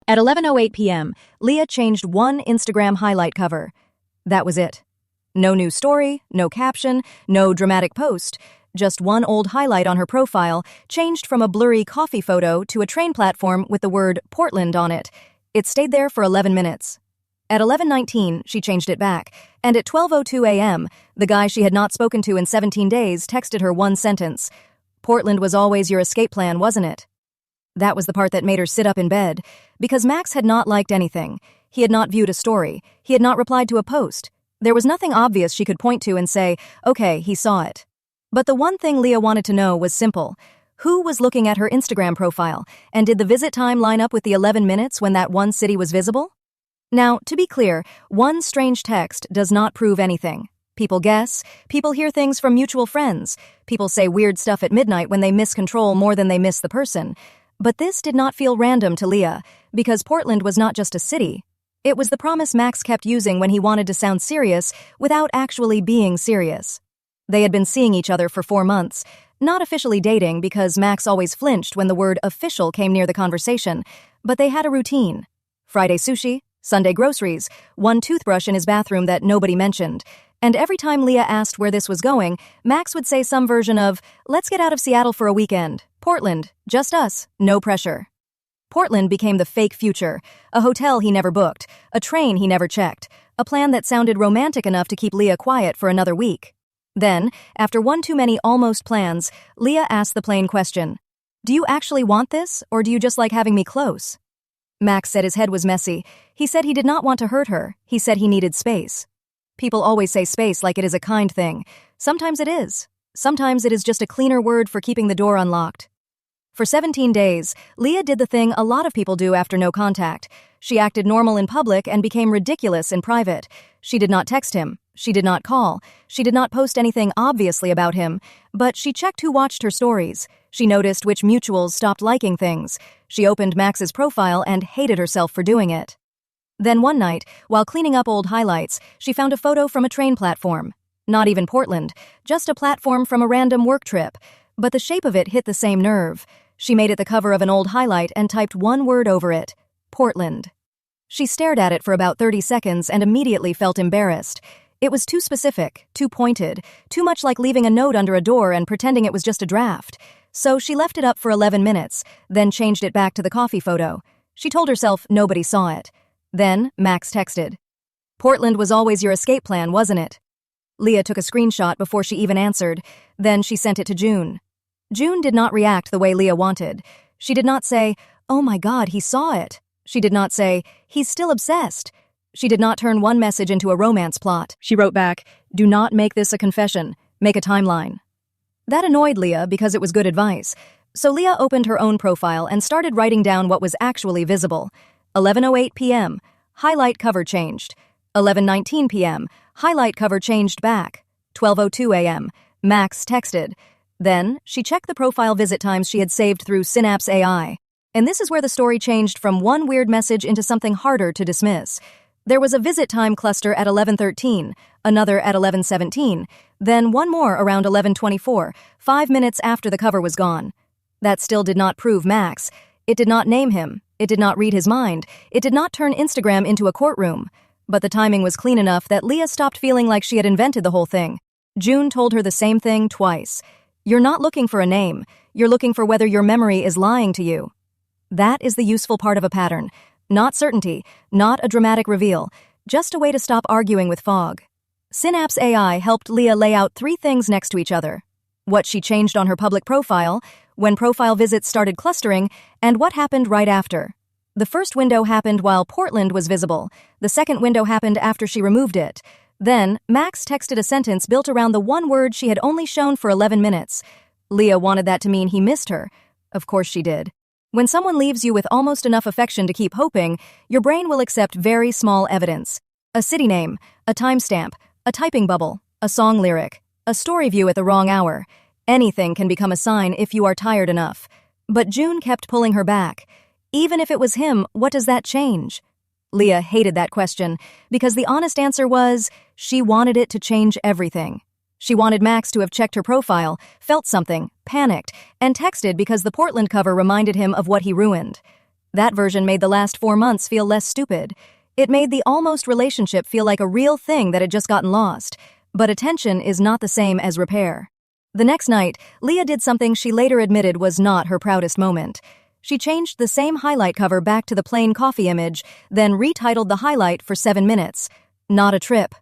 At 11:08 p.m., Leah changed one Instagram highlight cover. That was it. No new story, no caption, no dramatic post. Just one old highlight on her profile, changed from a blurry coffee photo to a train platform with the word Portland on it. It stayed there for 11 minutes. At 11:19, she changed it back, and at 12:02 a.m., the guy she had not spoken to in 17 days texted her one sentence. Portland was always your escape plan, wasn't it? That was the part that made her sit up in bed, because Max had not liked anything. He had not viewed a story. He had not replied to a post. There was nothing obvious she could point to and say, okay, he saw it. But the one thing Leah wanted to know was simple. Who was looking at her Instagram profile, and did the visit time line up with the 11 minutes when that one city was visible? Now, to be clear, one strange text does not prove anything. People guess, people hear things from mutual friends, people say weird stuff at midnight when they miss control more than they miss the person. But this did not feel random to Leah, because Portland was not just a city. It was the promise Max kept using when he wanted to sound serious without actually being serious. They had been seeing each other for 4 months, not officially dating because Max always flinched when the word official came near the conversation, but they had a routine. Friday sushi, Sunday groceries, one toothbrush in his bathroom that nobody mentioned. And every time Leah asked where this was going, Max would say some version of, let's get out of Seattle for a weekend. Portland, just us, no pressure. Portland became the fake future, a hotel he never booked, a train he never checked, a plan that sounded romantic enough to keep Leah quiet for another week. Then, after one too many almost plans, Leah asked the plain question, do you actually want this, or do you just like having me close? Max said his head was messy. He said he did not want to hurt her. He said he needed space. People always say space like it is a kind thing. Sometimes it is. Sometimes it is just a cleaner word for keeping the door unlocked. For 17 days, Leah did the thing a lot of people do after no contact. She acted normal in public and became ridiculous in private. She did not text him. She did not call. She did not post anything obviously about him. But she checked who watched her stories. She noticed which mutuals stopped liking things. She opened Max's profile and hated herself for doing it. Then one night, while cleaning up old highlights, she found a photo from a train platform. Not even Portland, just a platform from a random work trip. But the shape of it hit the same nerve. She made it the cover of an old highlight and typed one word over it, Portland. She stared at it for about 30 seconds and immediately felt embarrassed. It was too specific, too pointed, too much like leaving a note under a door and pretending it was just a draft. So she left it up for 11 minutes, then changed it back to the coffee photo. She told herself nobody saw it. Then Max texted. Portland was always your escape plan, wasn't it? Leah took a screenshot before she even answered. Then she sent it to June. June did not react the way Leah wanted. She did not say, oh my God, he saw it. She did not say, he's still obsessed. She did not turn one message into a romance plot. She wrote back, do not make this a confession. Make a timeline. That annoyed Leah because it was good advice. So Leah opened her own profile and started writing down what was actually visible. 11:08 p.m. Highlight cover changed. 11:19 p.m. Highlight cover changed back. 12:02 a.m. Max texted. Then, she checked the profile visit times she had saved through Synapse AI. And this is where the story changed from one weird message into something harder to dismiss. There was a visit time cluster at 11:13, another at 11:17, then one more around 11:24, 5 minutes after the cover was gone. That still did not prove Max. It did not name him. It did not read his mind. It did not turn Instagram into a courtroom. But the timing was clean enough that Leah stopped feeling like she had invented the whole thing. June told her the same thing twice. You're not looking for a name. You're looking for whether your memory is lying to you. That is the useful part of a pattern. Not certainty, not a dramatic reveal, just a way to stop arguing with fog. Synapse AI helped Leah lay out 3 things next to each other. What she changed on her public profile, when profile visits started clustering, and what happened right after. The first window happened while Portland was visible. The second window happened after she removed it. Then, Max texted a sentence built around the one word she had only shown for 11 minutes. Leah wanted that to mean he missed her. Of course she did. When someone leaves you with almost enough affection to keep hoping, your brain will accept very small evidence. A city name, a timestamp, a typing bubble, a song lyric, a story view at the wrong hour. Anything can become a sign if you are tired enough. But June kept pulling her back. Even if it was him, what does that change? Leah hated that question, because the honest answer was, she wanted it to change everything. She wanted Max to have checked her profile, felt something, panicked, and texted because the Portland cover reminded him of what he ruined. That version made the last 4 months feel less stupid. It made the almost relationship feel like a real thing that had just gotten lost. But attention is not the same as repair. The next night, Leah did something she later admitted was not her proudest moment. She changed the same highlight cover back to the plain coffee image, then retitled the highlight for 7 minutes. Not a trip.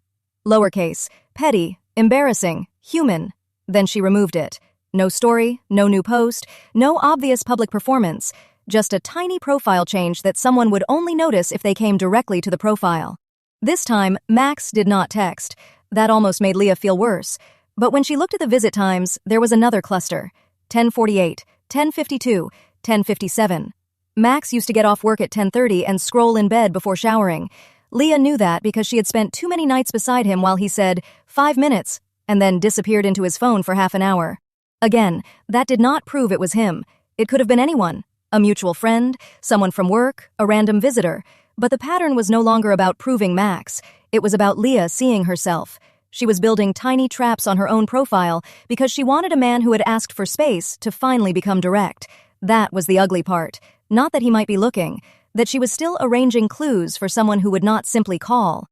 Lowercase, petty, embarrassing, human. Then she removed it. No story, no new post, no obvious public performance. Just a tiny profile change that someone would only notice if they came directly to the profile. This time, Max did not text. That almost made Leah feel worse. But when she looked at the visit times, there was another cluster. 10:48, 10:52, 10:57. Max used to get off work at 10:30 and scroll in bed before showering. Leah knew that because she had spent too many nights beside him while he said, 5 minutes, and then disappeared into his phone for half an hour. Again, that did not prove it was him. It could have been anyone. A mutual friend, someone from work, a random visitor. But the pattern was no longer about proving Max. It was about Leah seeing herself. She was building tiny traps on her own profile because she wanted a man who had asked for space to finally become direct. That was the ugly part. Not that he might be looking, that she was still arranging clues for someone who would not simply call.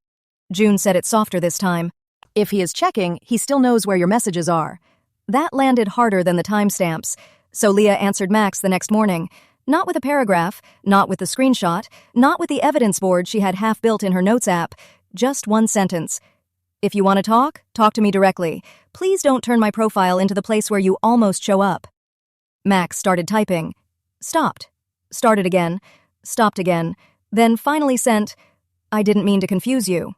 June said it softer this time. If he is checking, he still knows where your messages are. That landed harder than the timestamps. So Leah answered Max the next morning. Not with a paragraph, not with the screenshot, not with the evidence board she had half built in her notes app. Just one sentence. If you want to talk to me directly. Please don't turn my profile into the place where you almost show up. Max started typing. Stopped. Started again. Stopped again. Then finally sent, I didn't mean to confuse you.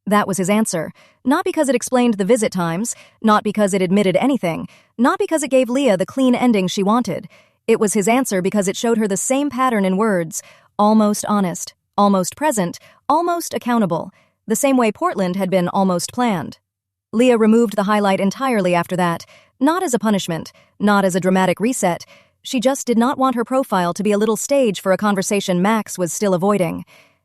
That was his answer. Not because it explained the visit times, not because it admitted anything, not because it gave Leah the clean ending she wanted. It was his answer because it showed her the same pattern in words. Almost honest, almost present, almost accountable. The same way Portland had been almost planned. Leah removed the highlight entirely after that, not as a punishment, not as a dramatic reset. She just did not want her profile to be a little stage for a conversation Max was still avoiding.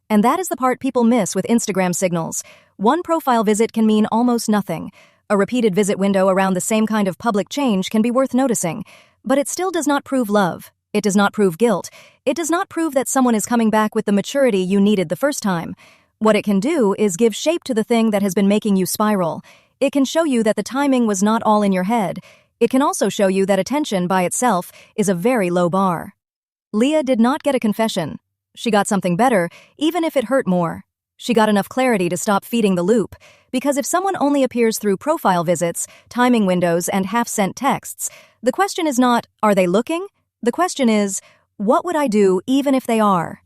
And that is the part people miss with Instagram signals. One profile visit can mean almost nothing. A repeated visit window around the same kind of public change can be worth noticing. But it still does not prove love. It does not prove guilt. It does not prove that someone is coming back with the maturity you needed the first time. What it can do is give shape to the thing that has been making you spiral. It can show you that the timing was not all in your head. It can also show you that attention by itself is a very low bar. Leah did not get a confession. She got something better, even if it hurt more. She got enough clarity to stop feeding the loop. Because if someone only appears through profile visits, timing windows, and half-sent texts, the question is not, are they looking? The question is, what would I do even if they are?